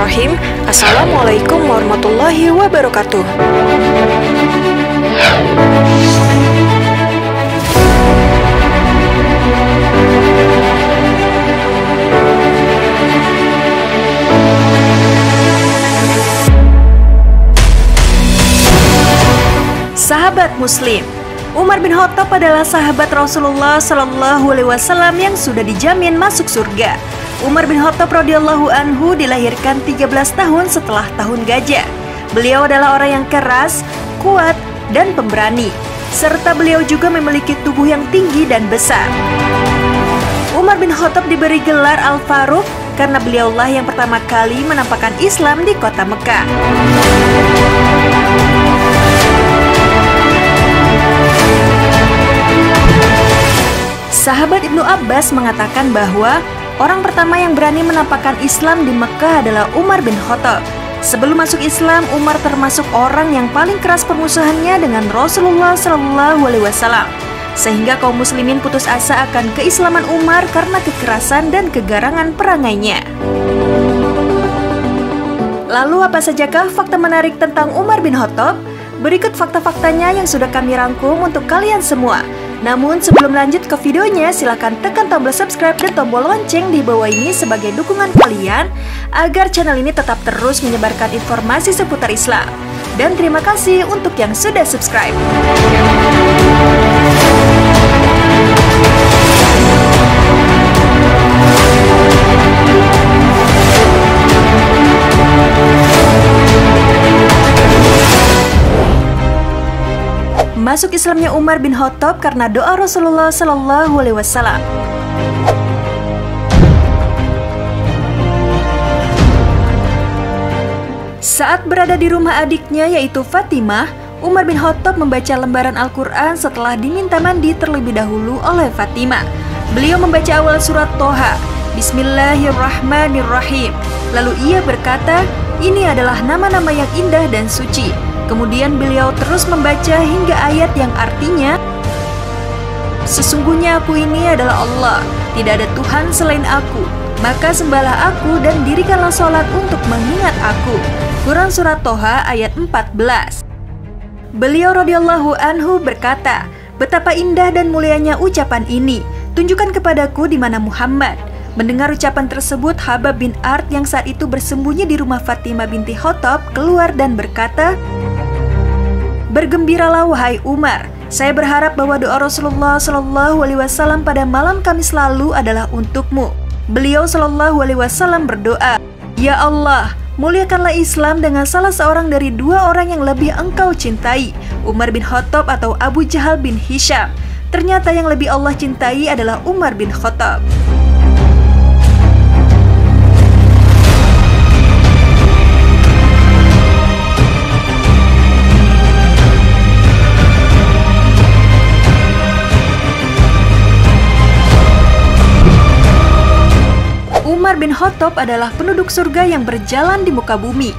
Bismillahirrahmanirrahim. Assalamualaikum warahmatullahi wabarakatuh. Sahabat Muslim, Umar bin Khattab adalah sahabat Rasulullah Shallallahu Alaihi Wasallam yang sudah dijamin masuk surga. Umar bin Khattab radhiyallahu anhu dilahirkan 13 tahun setelah tahun gajah. Beliau adalah orang yang keras, kuat, dan pemberani, serta beliau juga memiliki tubuh yang tinggi dan besar. Umar bin Khattab diberi gelar Al-Faruq karena beliaulah yang pertama kali menampakkan Islam di kota Mekah. Sahabat Ibnu Abbas mengatakan bahwa orang pertama yang berani menampakkan Islam di Mekah adalah Umar bin Khattab. Sebelum masuk Islam, Umar termasuk orang yang paling keras permusuhannya dengan Rasulullah Shallallahu Alaihi Wasallam, sehingga kaum muslimin putus asa akan keislaman Umar karena kekerasan dan kegarangan perangainya. Lalu apa sajakah fakta menarik tentang Umar bin Khattab? Berikut fakta-faktanya yang sudah kami rangkum untuk kalian semua. Namun sebelum lanjut ke videonya, silakan tekan tombol subscribe dan tombol lonceng di bawah ini sebagai dukungan kalian agar channel ini tetap terus menyebarkan informasi seputar Islam. Dan terima kasih untuk yang sudah subscribe. Masuk Islamnya Umar bin Khattab karena doa Rasulullah Shallallahu Alaihi Wasallam. Saat berada di rumah adiknya yaitu Fatimah, Umar bin Khattab membaca lembaran Al-Quran setelah diminta mandi terlebih dahulu oleh Fatimah. Beliau membaca awal surat Toha, Bismillahirrahmanirrahim. Lalu ia berkata, ini adalah nama-nama yang indah dan suci. Kemudian beliau terus membaca hingga ayat yang artinya, sesungguhnya aku ini adalah Allah, tidak ada Tuhan selain aku, maka sembahlah aku dan dirikanlah sholat untuk mengingat aku. Quran Surat Toha ayat 14. Beliau radhiyallahu anhu berkata, betapa indah dan mulianya ucapan ini, tunjukkan kepadaku di mana Muhammad. Mendengar ucapan tersebut, Habab bin Art yang saat itu bersembunyi di rumah Fatimah binti Khattab keluar dan berkata, bergembiralah wahai Umar, saya berharap bahwa doa Rasulullah Shallallahu Alaihi Wasallam pada malam Kamis lalu adalah untukmu. Beliau Shallallahu Alaihi Wasallam berdoa, ya Allah, muliakanlah Islam dengan salah seorang dari dua orang yang lebih engkau cintai, Umar bin Khattab atau Abu Jahal bin Hisham. Ternyata yang lebih Allah cintai adalah Umar bin Khattab. Umar bin Khattab adalah penduduk surga yang berjalan di muka bumi.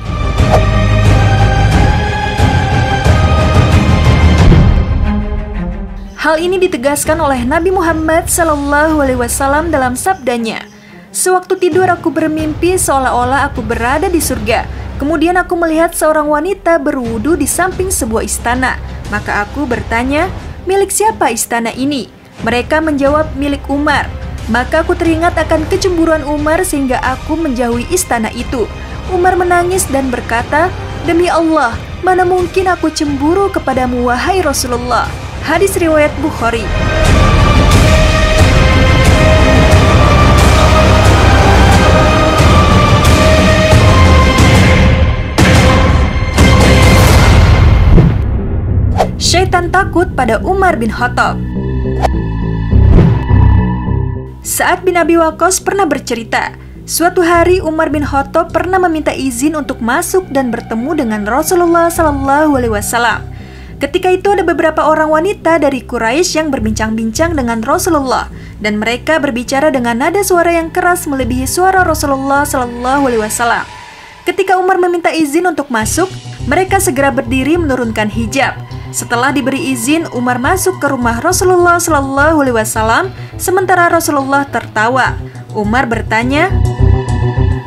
Hal ini ditegaskan oleh Nabi Muhammad SAW dalam sabdanya, sewaktu tidur aku bermimpi seolah-olah aku berada di surga. Kemudian aku melihat seorang wanita berwudu di samping sebuah istana. Maka aku bertanya, milik siapa istana ini? Mereka menjawab, milik Umar. Maka aku teringat akan kecemburuan Umar sehingga aku menjauhi istana itu. Umar menangis dan berkata, demi Allah, mana mungkin aku cemburu kepadamu wahai Rasulullah. Hadis riwayat Bukhari. Syaitan takut pada Umar bin Khattab. Sa'ad bin Abi Waqqas pernah bercerita, suatu hari Umar bin Khattab pernah meminta izin untuk masuk dan bertemu dengan Rasulullah Shallallahu Alaihi Wasallam. Ketika itu ada beberapa orang wanita dari Quraisy yang berbincang-bincang dengan Rasulullah, dan mereka berbicara dengan nada suara yang keras melebihi suara Rasulullah Shallallahu Alaihi Wasallam. Ketika Umar meminta izin untuk masuk, mereka segera berdiri menurunkan hijab. Setelah diberi izin, Umar masuk ke rumah Rasulullah Shallallahu Alaihi Wasallam, sementara Rasulullah tertawa. Umar bertanya,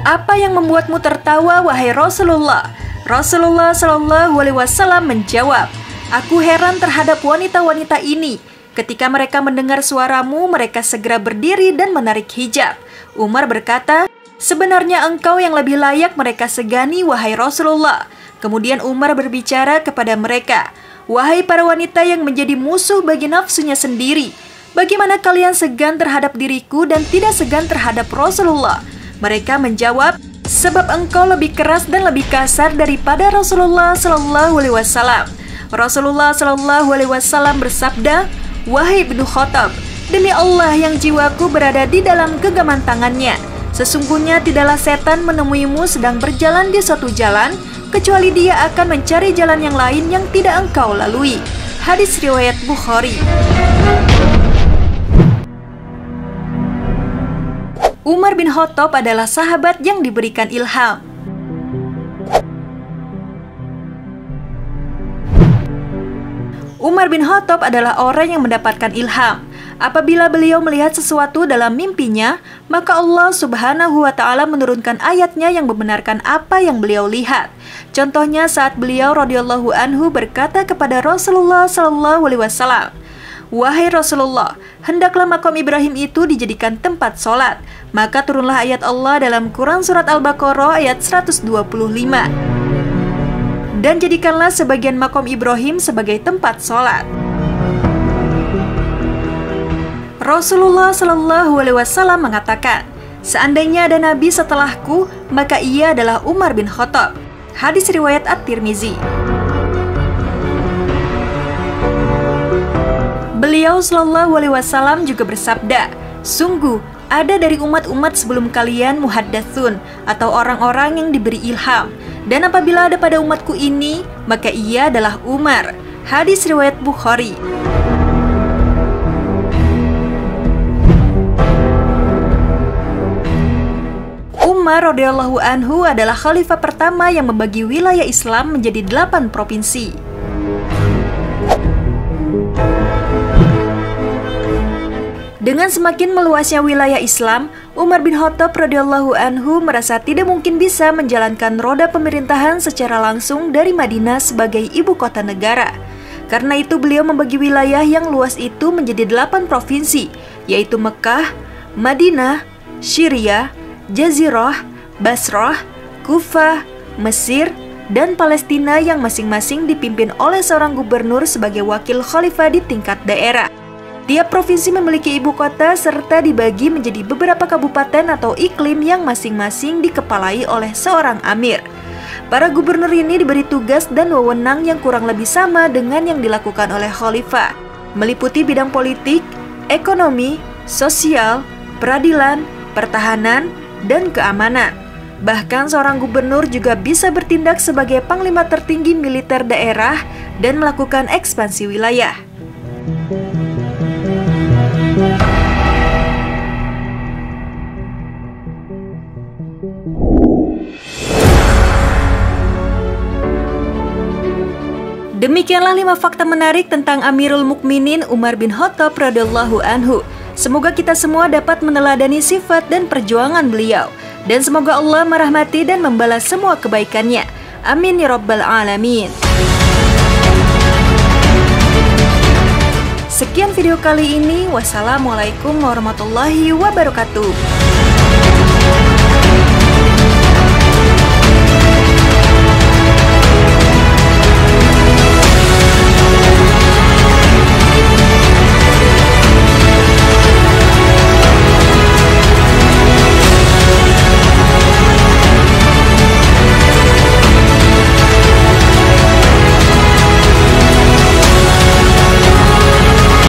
"Apa yang membuatmu tertawa, wahai Rasulullah?" Rasulullah Shallallahu Alaihi Wasallam menjawab, "Aku heran terhadap wanita-wanita ini. Ketika mereka mendengar suaramu, mereka segera berdiri dan menarik hijab." Umar berkata, "Sebenarnya engkau yang lebih layak mereka segani, wahai Rasulullah." Kemudian Umar berbicara kepada mereka, "Wahai para wanita yang menjadi musuh bagi nafsunya sendiri, bagaimana kalian segan terhadap diriku dan tidak segan terhadap Rasulullah?" Mereka menjawab, "Sebab engkau lebih keras dan lebih kasar daripada Rasulullah Shallallahu Alaihi Wasallam." Rasulullah Shallallahu Alaihi Wasallam bersabda, "Wahai Ibnu Khattab, demi Allah yang jiwaku berada di dalam genggaman tangannya, sesungguhnya tidaklah setan menemuimu sedang berjalan di suatu jalan, kecuali dia akan mencari jalan yang lain yang tidak engkau lalui." Hadis riwayat Bukhari. Umar bin Khattab adalah sahabat yang diberikan ilham. Umar bin Khattab adalah orang yang mendapatkan ilham. Apabila beliau melihat sesuatu dalam mimpinya, maka Allah Subhanahu wa Ta'ala menurunkan ayatnya yang membenarkan apa yang beliau lihat. Contohnya saat beliau radhiyallahu anhu berkata kepada Rasulullah Shallallahu Alaihi Wasallam, "Wahai Rasulullah, hendaklah makom Ibrahim itu dijadikan tempat sholat." Maka turunlah ayat Allah dalam Quran Surat Al-Baqarah ayat 125. "Dan jadikanlah sebagian makom Ibrahim sebagai tempat sholat." Rasulullah Shallallahu Alaihi Wasallam mengatakan, "Seandainya ada nabi setelahku, maka ia adalah Umar bin Khattab." Hadis riwayat At-Tirmizi. Beliau Shallallahu Alaihi Wasallam juga bersabda, "Sungguh ada dari umat-umat sebelum kalian muhaddatsun atau orang-orang yang diberi ilham, dan apabila ada pada umatku ini, maka ia adalah Umar." Hadis riwayat Bukhari. Umar radhiyallahu anhu adalah khalifah pertama yang membagi wilayah Islam menjadi 8 provinsi. Dengan semakin meluasnya wilayah Islam, Umar bin Khattab radhiyallahu anhu merasa tidak mungkin bisa menjalankan roda pemerintahan secara langsung dari Madinah sebagai ibu kota negara. Karena itu beliau membagi wilayah yang luas itu menjadi 8 provinsi, yaitu Mekah, Madinah, Syria, Jazirah, Basrah, Kufah, Mesir, dan Palestina yang masing-masing dipimpin oleh seorang gubernur sebagai wakil khalifah di tingkat daerah. Tiap provinsi memiliki ibu kota serta dibagi menjadi beberapa kabupaten atau iklim yang masing-masing dikepalai oleh seorang amir. Para gubernur ini diberi tugas dan wewenang yang kurang lebih sama dengan yang dilakukan oleh khalifah, meliputi bidang politik, ekonomi, sosial, peradilan, pertahanan, dan keamanan. Bahkan seorang gubernur juga bisa bertindak sebagai panglima tertinggi militer daerah dan melakukan ekspansi wilayah. Demikianlah 5 fakta menarik tentang Amirul Mukminin Umar bin Khattab radhiyallahu anhu. Semoga kita semua dapat meneladani sifat dan perjuangan beliau. Dan semoga Allah merahmati dan membalas semua kebaikannya. Amin ya rabbal alamin. Sekian video kali ini. Wassalamualaikum warahmatullahi wabarakatuh.